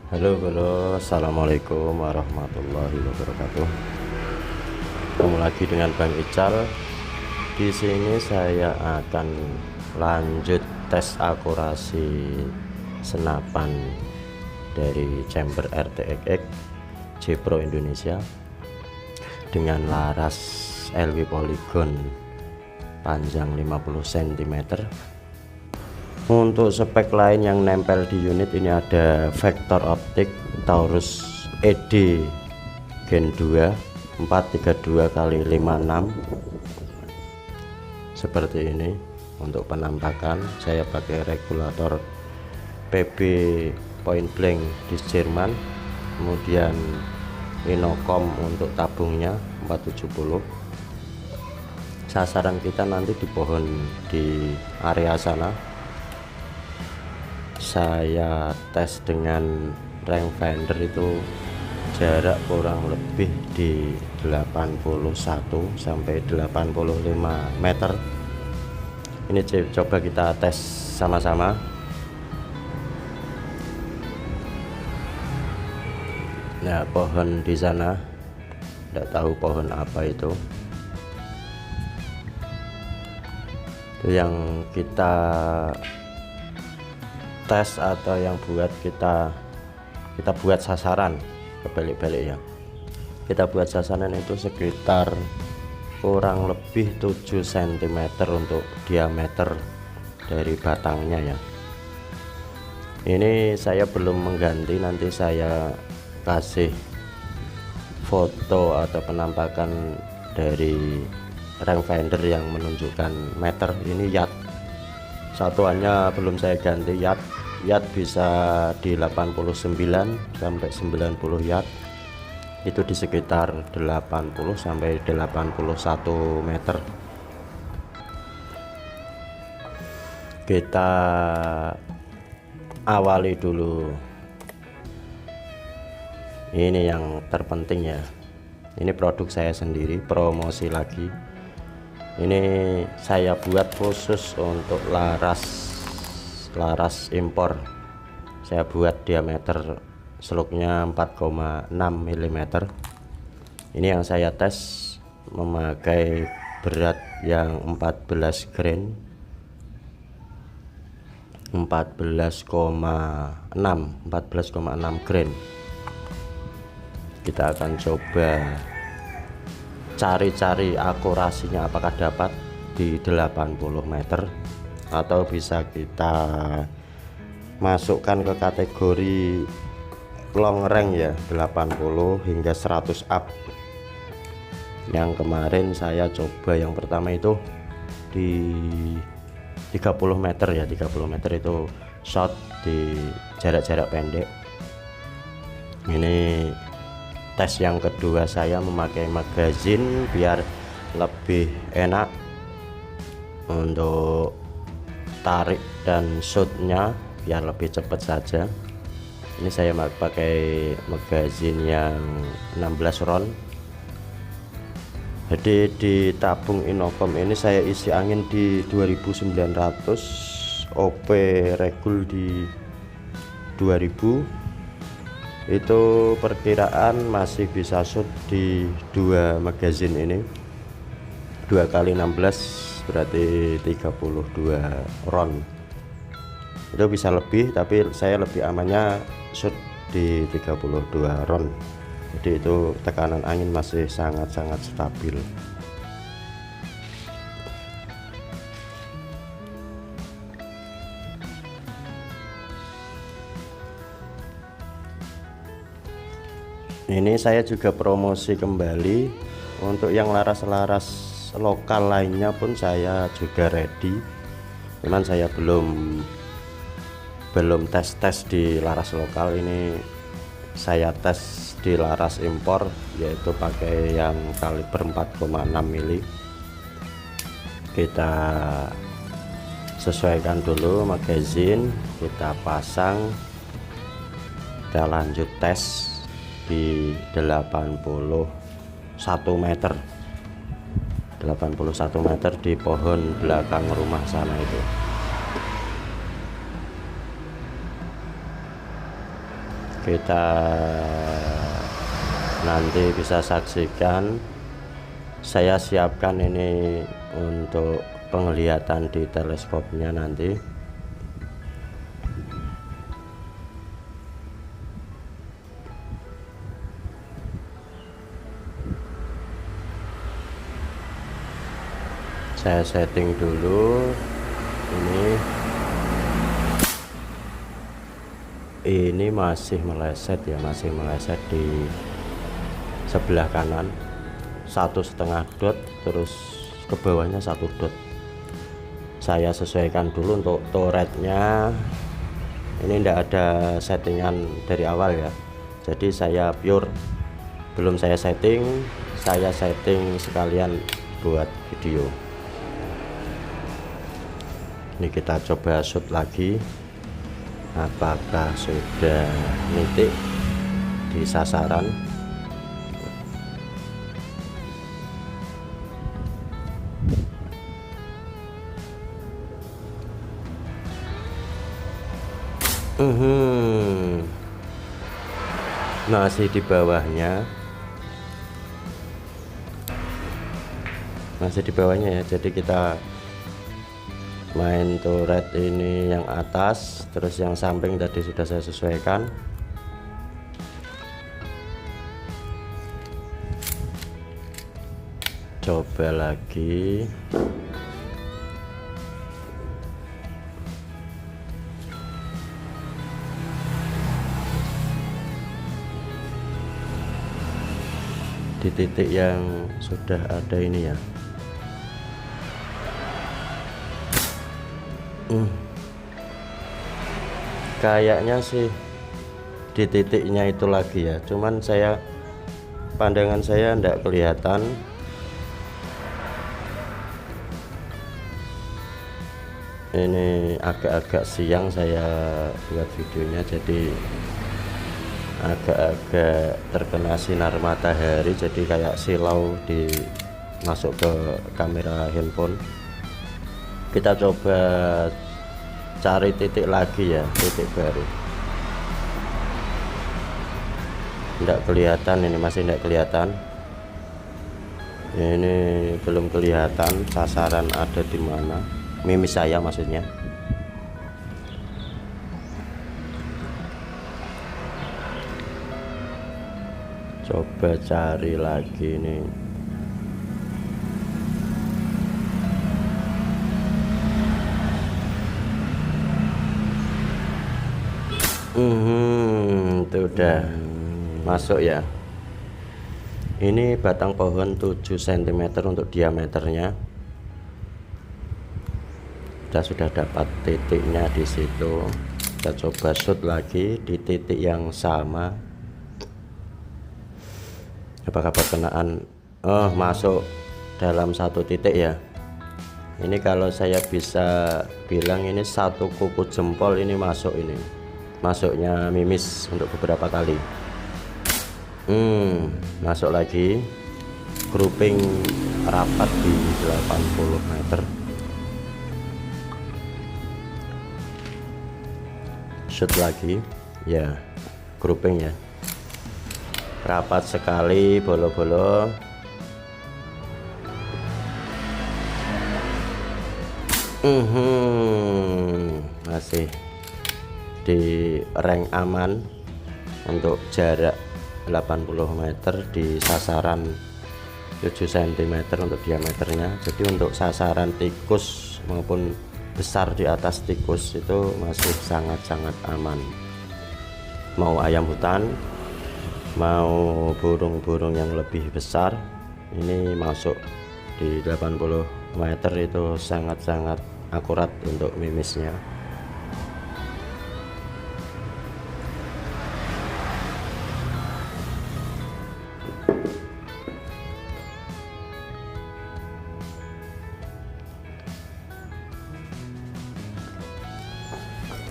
Halo, assalamualaikum warahmatullahi wabarakatuh. Ketemu lagi dengan Bang Ical. Di sini saya akan lanjut tes akurasi senapan dari chamber RTX J Pro Indonesia dengan laras LW Polygon panjang 50 cm. Untuk spek lain yang nempel di unit ini ada vektor optik Taurus ED Gen 2 432 x 56 seperti ini. Untuk penampakan saya pakai regulator PB point blank di Jerman, kemudian Inocom untuk tabungnya 470. Sasaran kita nanti di pohon di area sana. Saya tes dengan rangefinder itu jarak kurang lebih di 81 sampai 85 meter. Ini coba kita tes sama-sama. Nah, pohon di sana, tidak tahu pohon apa itu yang kita tes atau yang buat kita buat sasaran. Kebalik-balik ya, kita buat sasaran itu sekitar kurang lebih 7 cm untuk diameter dari batangnya ya. Ini saya belum mengganti, nanti saya kasih foto atau penampakan dari rangefinder yang menunjukkan meter. Ini yard satuannya belum saya ganti. Yard bisa di 89 sampai 90 yard, itu di sekitar 80 sampai 81 meter. Kita awali dulu, ini yang terpenting ya, ini produk saya sendiri, promosi lagi. Ini saya buat khusus untuk laras impor. Saya buat diameter seluknya 4,6 mm. Ini yang saya tes memakai berat yang 14 grain, 14,6 grain. Kita akan coba cari-cari akurasinya apakah dapat di 80 meter atau bisa kita masukkan ke kategori long range ya, 80 hingga 100 up. Yang kemarin saya coba yang pertama itu di 30 meter ya, 30 meter itu shot di jarak-jarak pendek. Ini tes yang kedua, saya memakai magazin biar lebih enak untuk tarik dan shootnya, biar lebih cepat saja. Ini saya pakai magazin yang 16 round. Jadi di tabung Inocom ini saya isi angin di 2900, OP regul di 2000. Itu perkiraan masih bisa shoot di 2 magazin ini, 2 kali 16 berarti 32 round. Itu bisa lebih, tapi saya lebih amannya shoot di 32 round. Jadi itu tekanan angin masih sangat-sangat stabil. Ini saya juga promosi kembali untuk yang laras-laras lokal lainnya pun saya juga ready. Cuman saya belum tes di laras lokal. Ini saya tes di laras impor, yaitu pakai yang kaliber 4,6 mili. Kita sesuaikan dulu magazin, kita pasang, kita lanjut tes di 81 meter di pohon belakang rumah sana itu. kita nanti bisa saksikan. Saya siapkan ini untuk penglihatan di teleskopnya nanti. Saya setting dulu ini masih meleset ya, masih meleset di sebelah kanan 1,5 dot, terus ke bawahnya 1 dot. Saya sesuaikan dulu untuk turretnya. Ini tidak ada settingan dari awal ya, jadi saya pure, belum saya setting sekalian buat video. Ini kita coba shoot lagi, apakah sudah nitik di sasaran. Masih di bawahnya, ya. Jadi kita main turret ini yang atas, terus yang samping tadi sudah saya sesuaikan. Coba lagi. Di titik yang sudah ada ini ya. Kayaknya sih di titiknya itu lagi ya, cuman pandangan saya tidak kelihatan. Ini agak-agak siang saya buat videonya, jadi agak-agak terkena sinar matahari, jadi kayak silau masuk ke kamera handphone. Kita coba cari titik lagi ya, titik baru. Tidak kelihatan, ini masih tidak kelihatan. Ini belum kelihatan sasaran ada di mana, mimis saya maksudnya. Coba cari lagi nih. Itu udah masuk ya. Ini batang pohon 7 cm untuk diameternya. Kita sudah dapat titiknya di situ. Kita coba shoot lagi di titik yang sama. Apakah perkenaan? Oh, masuk dalam satu titik ya. Ini kalau saya bisa bilang ini satu kuku jempol ini masuk, ini masuknya mimis untuk beberapa kali. Masuk lagi, grouping rapat di 80 meter. Shoot lagi ya, grouping ya, rapat sekali, bolo-bolo. Masih di rank aman untuk jarak 80 meter di sasaran 7 cm untuk diameternya. Jadi untuk sasaran tikus maupun besar di atas tikus itu masih sangat-sangat aman. Mau ayam hutan, mau burung-burung yang lebih besar, ini masuk di 80 meter itu sangat-sangat akurat untuk mimisnya.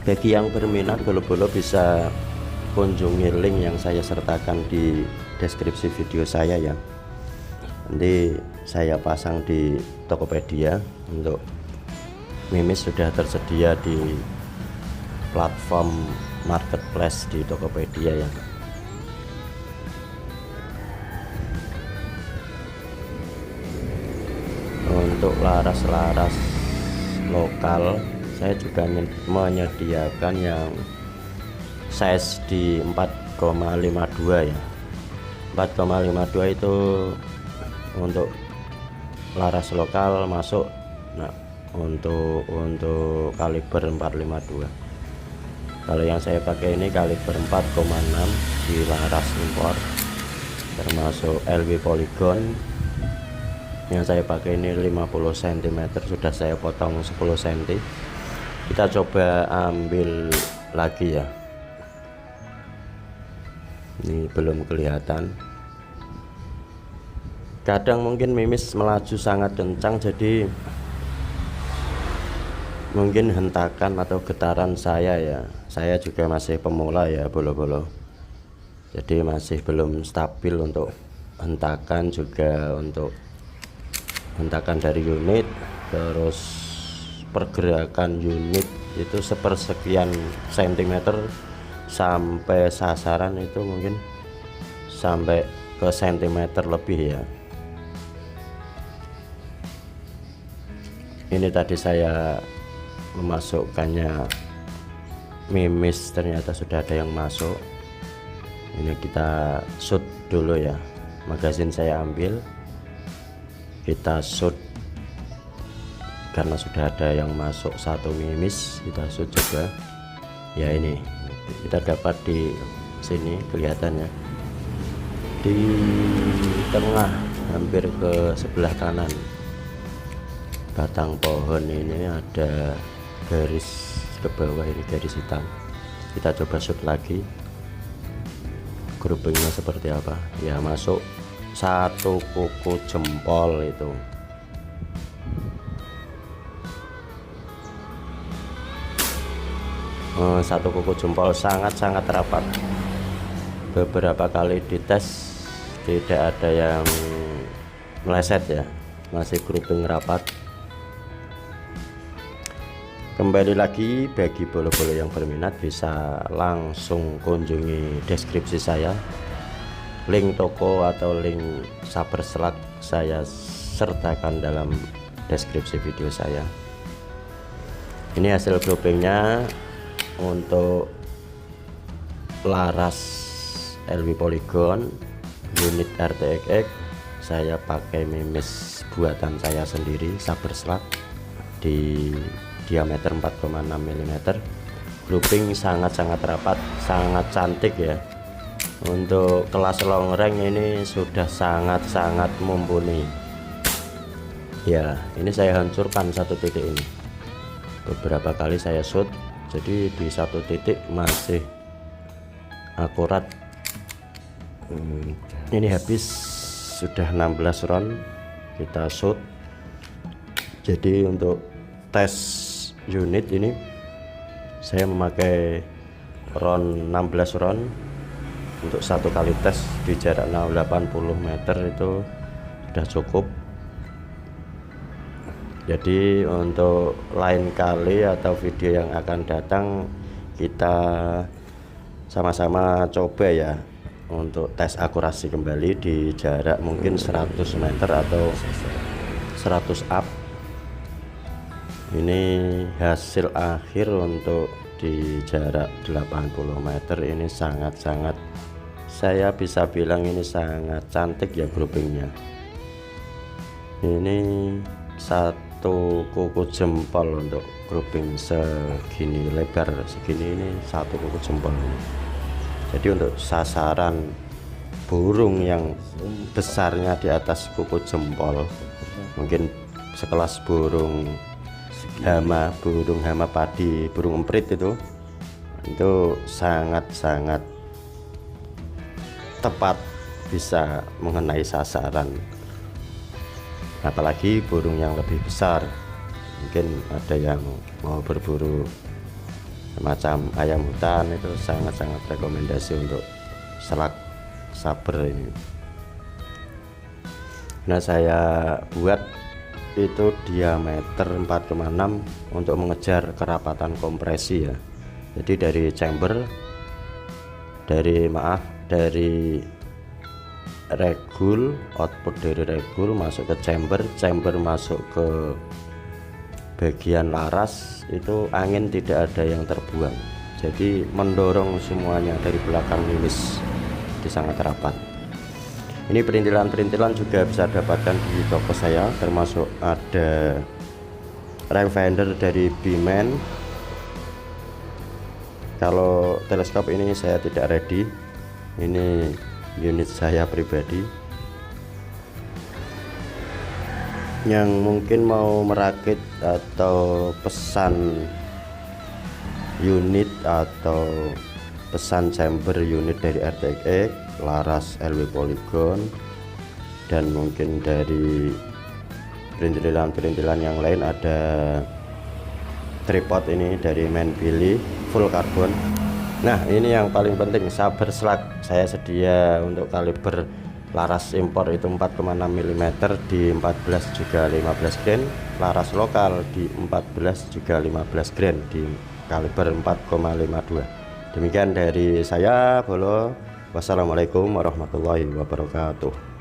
Bagi yang berminat bolo-bolo bisa kunjungi link yang saya sertakan di deskripsi video saya ya. Nanti saya pasang di Tokopedia. Untuk mimis sudah tersedia di platform marketplace di Tokopedia ya. Untuk laras-laras lokal saya juga menyediakan yang size di 4,52 ya. 4,52 itu untuk laras lokal masuk. Nah, untuk kaliber 452. Kalau yang saya pakai ini kaliber 4,6 di laras impor, termasuk LW Polygon. Yang saya pakai ini 50 cm, sudah saya potong 10 cm. Kita coba ambil lagi ya. Ini belum kelihatan. Kadang mungkin mimis melaju sangat kencang, jadi mungkin hentakan atau getaran saya ya. Saya juga masih pemula ya, bolo-bolo. Jadi masih belum stabil untuk hentakan, juga untuk hentakan dari unit, terus pergerakan unit itu sepersekian sentimeter sampai sasaran itu mungkin sampai ke sentimeter lebih ya. Ini tadi saya memasukkannya mimis, ternyata sudah ada yang masuk. Ini kita shoot dulu ya, magazin saya ambil, kita shoot karena sudah ada yang masuk satu mimis, kita shoot juga ya. Ini kita dapat di sini kelihatannya di tengah, hampir ke sebelah kanan batang pohon ini ada garis ke bawah, ini garis hitam. Kita coba shoot lagi, groupingnya seperti apa ya. Masuk satu kuku jempol itu. Satu kuku jempol sangat-sangat rapat. Beberapa kali dites tidak ada yang meleset ya, masih grouping rapat. Kembali lagi, bagi bolo-bolo yang berminat bisa langsung kunjungi deskripsi saya. Link toko atau link saber selat saya sertakan dalam deskripsi video saya. Ini hasil groupingnya untuk laras LW Polygon unit RTX. Saya pakai mimis buatan saya sendiri, saber selat di diameter 4,6 mm. Grouping sangat-sangat rapat, sangat cantik ya. Untuk kelas long range ini sudah sangat-sangat mumpuni ya. Ini saya hancurkan satu titik ini, beberapa kali saya shoot, jadi di satu titik masih akurat. Ini habis sudah 16 round kita shoot. Jadi untuk tes unit ini saya memakai round 16 round untuk satu kali tes di jarak 80 meter, itu sudah cukup. Jadi untuk lain kali atau video yang akan datang kita sama-sama coba ya untuk tes akurasi kembali di jarak mungkin 100 meter atau 100 up. Ini hasil akhir untuk di jarak 80 meter ini sangat-sangat, saya bisa bilang ini sangat cantik ya groupingnya. Ini satu kuku jempol untuk grouping segini, lebar segini, ini satu kuku jempol ini. Jadi untuk sasaran burung yang besarnya di atas kuku jempol, mungkin sekelas burung hama, burung hama padi, burung emprit itu sangat-sangat tepat, bisa mengenai sasaran. Apalagi burung yang lebih besar, mungkin ada yang mau berburu macam ayam hutan, itu sangat-sangat rekomendasi untuk selak saber ini. Nah, saya buat itu diameter 4,6 untuk mengejar kerapatan kompresi ya. Jadi dari chamber, dari regul, output dari regul masuk ke chamber masuk ke bagian laras, itu angin tidak ada yang terbuang, jadi mendorong semuanya dari belakang linis, jadi sangat rapat. Ini perintilan juga bisa dapatkan di toko saya, termasuk ada range finder dari Biman. Kalau teleskop ini saya tidak ready, ini unit saya pribadi. Yang mungkin mau merakit atau pesan unit atau pesan chamber unit dari RTX, laras LW Polygon, dan mungkin dari perintilan yang lain, ada tripod ini dari Manpili full karbon. Nah, ini yang paling penting, saber slug saya sedia untuk kaliber laras impor itu 4,6 mm di 14 juga 15 grain, laras lokal di 14 juga 15 grain di kaliber 4,52. Demikian dari saya, Bolo. Wassalamualaikum warahmatullahi wabarakatuh.